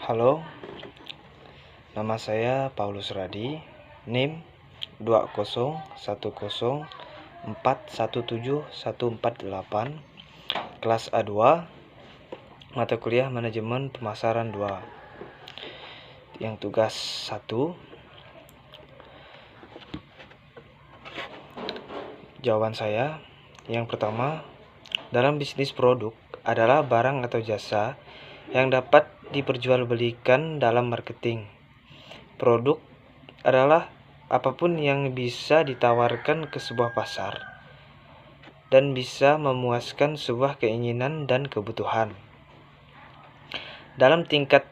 Halo, nama saya Paulus Radi, NIM 20104171148, kelas A2, mata kuliah Manajemen Pemasaran 2. Yang tugas 1, jawaban saya. Yang pertama, dalam bisnis produk adalah barang atau jasa yang dapat diperjualbelikan dalam marketing. Produk adalah apapun yang bisa ditawarkan ke sebuah pasar dan bisa memuaskan sebuah keinginan dan kebutuhan. Dalam tingkat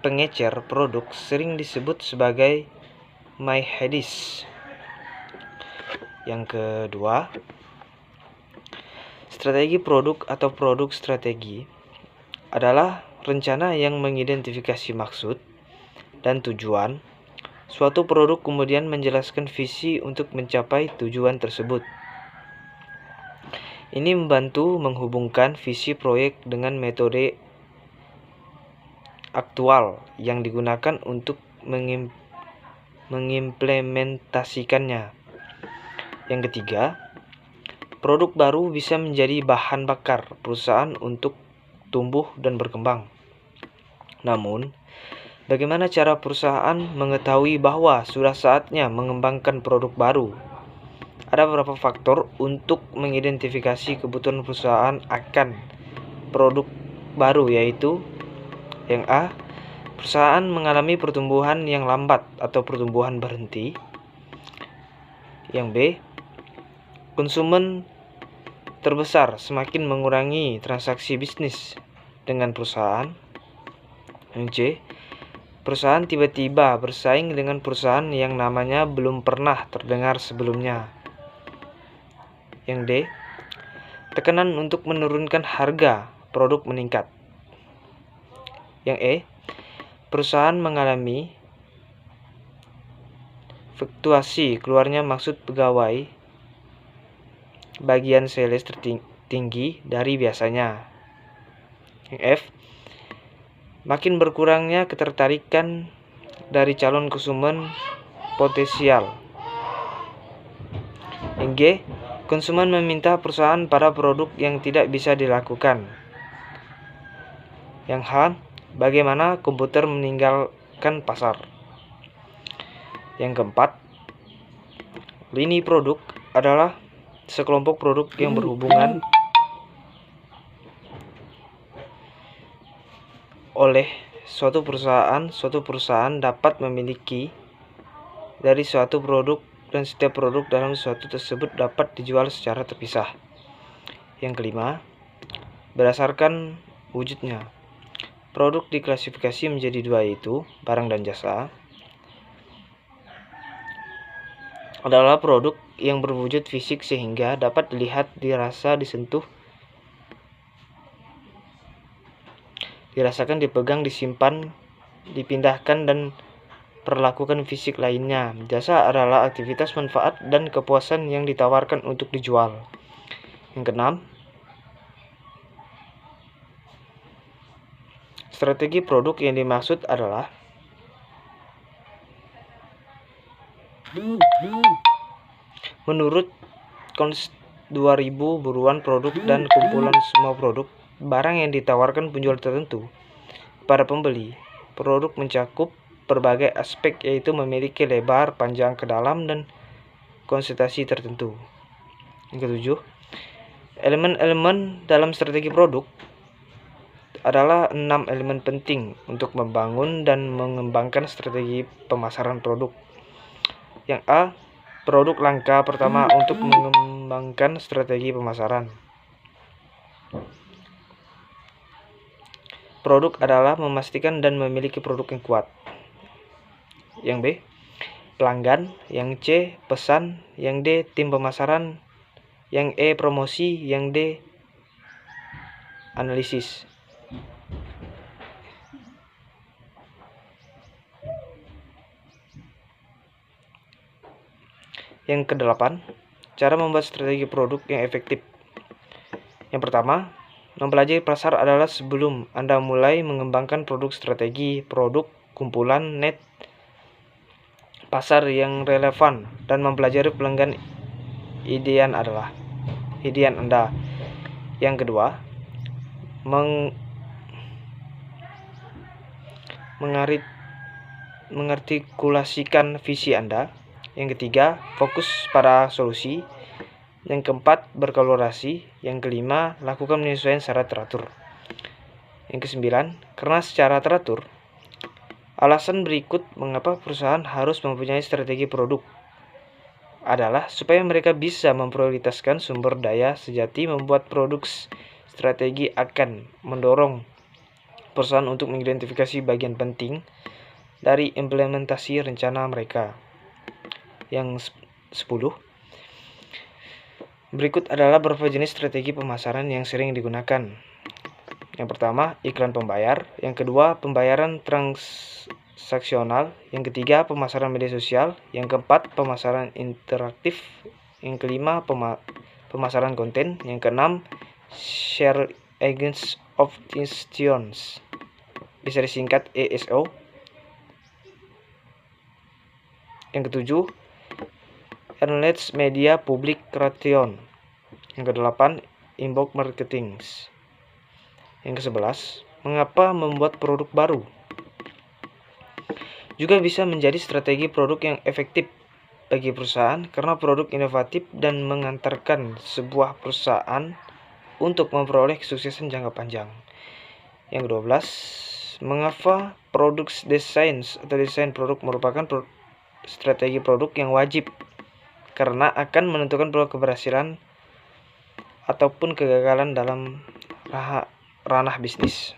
pengecer, produk sering disebut sebagai my hadis. Yang kedua, strategi produk atau produk strategi adalah rencana yang mengidentifikasi maksud dan tujuan suatu produk, kemudian menjelaskan visi untuk mencapai tujuan tersebut. Ini membantu menghubungkan visi proyek dengan metode aktual yang digunakan untuk mengimplementasikannya. Yang ketiga, produk baru bisa menjadi bahan bakar perusahaan untuk tumbuh dan berkembang. Namun, bagaimana cara perusahaan mengetahui bahwa sudah saatnya mengembangkan produk baru? Ada beberapa faktor untuk mengidentifikasi kebutuhan perusahaan akan produk baru, yaitu yang A, perusahaan mengalami pertumbuhan yang lambat atau pertumbuhan berhenti. Yang B, konsumen terbesar semakin mengurangi transaksi bisnis dengan perusahaan. Yang C, perusahaan tiba-tiba bersaing dengan perusahaan yang namanya belum pernah terdengar sebelumnya. Yang D, tekanan untuk menurunkan harga produk meningkat. Yang E, perusahaan mengalami fluktuasi keluarnya maksud pegawai bagian sales tertinggi dari biasanya. Yang F, makin berkurangnya ketertarikan dari calon konsumen potensial. Yang G, konsumen meminta perusahaan pada produk yang tidak bisa dilakukan. Yang H, bagaimana komputer meninggalkan pasar. Yang keempat, lini produk adalah sekelompok produk yang berhubungan oleh suatu perusahaan dapat memiliki dari suatu produk, dan setiap produk dalam suatu tersebut dapat dijual secara terpisah. Yang kelima, berdasarkan wujudnya, produk diklasifikasi menjadi dua, yaitu barang dan jasa. Adalah produk yang berwujud fisik sehingga dapat dilihat, dirasa, disentuh, dirasakan, dipegang, disimpan, dipindahkan, dan perlakukan fisik lainnya. Jasa adalah aktivitas, manfaat, dan kepuasan yang ditawarkan untuk dijual. Yang keenam, strategi produk yang dimaksud adalah menurut Kons 2000 buruan produk dan kumpulan semua produk barang yang ditawarkan penjual tertentu kepada pembeli. Produk mencakup berbagai aspek, yaitu memiliki lebar, panjang, ke dalam, dan konsentrasi tertentu. Yang ketujuh, elemen-elemen dalam strategi produk adalah 6 elemen penting untuk membangun dan mengembangkan strategi pemasaran produk. Yang A, produk langkah pertama untuk mengembangkan strategi pemasaran. Produk adalah memastikan dan memiliki produk yang kuat. Yang B, pelanggan. Yang C, pesan. Yang D, tim pemasaran. Yang E, promosi. Yang D, analisis. Yang kedelapan, cara membuat strategi produk yang efektif. Yang pertama, Mempelajari pasar adalah sebelum Anda mulai mengembangkan produk strategi, produk, kumpulan, net, pasar yang relevan, dan mempelajari pelanggan idean Anda. Yang kedua, mengartikulasikan visi Anda. Yang ketiga, fokus pada solusi. Yang keempat, berkolaborasi. Yang kelima, lakukan penyesuaian secara teratur. Yang kesembilan, karena secara teratur. Alasan berikut mengapa perusahaan harus mempunyai strategi produk adalah supaya mereka bisa memprioritaskan sumber daya sejati. Membuat produk strategi akan mendorong perusahaan untuk mengidentifikasi bagian penting dari implementasi rencana mereka. Yang 10, berikut adalah beberapa jenis strategi pemasaran yang sering digunakan. Yang pertama, iklan pembayar. Yang kedua, pembayaran transaksional. Yang ketiga, pemasaran media sosial. Yang keempat, pemasaran interaktif. Yang kelima, pemasaran konten. Yang keenam, share agents optimizations, bisa disingkat ESO. Yang ketujuh, Enlarged Media Public Relation. Yang kedelapan, Inbound Marketing. Yang ke-11, mengapa membuat produk baru juga bisa menjadi strategi produk yang efektif bagi perusahaan, karena produk inovatif dan mengantarkan sebuah perusahaan untuk memperoleh kesuksesan jangka panjang. Yang ke-12, mengapa produk desain atau desain produk merupakan strategi produk yang wajib, karena akan menentukan keberhasilan ataupun kegagalan dalam ranah bisnis.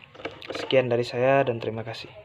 Sekian dari saya dan terima kasih.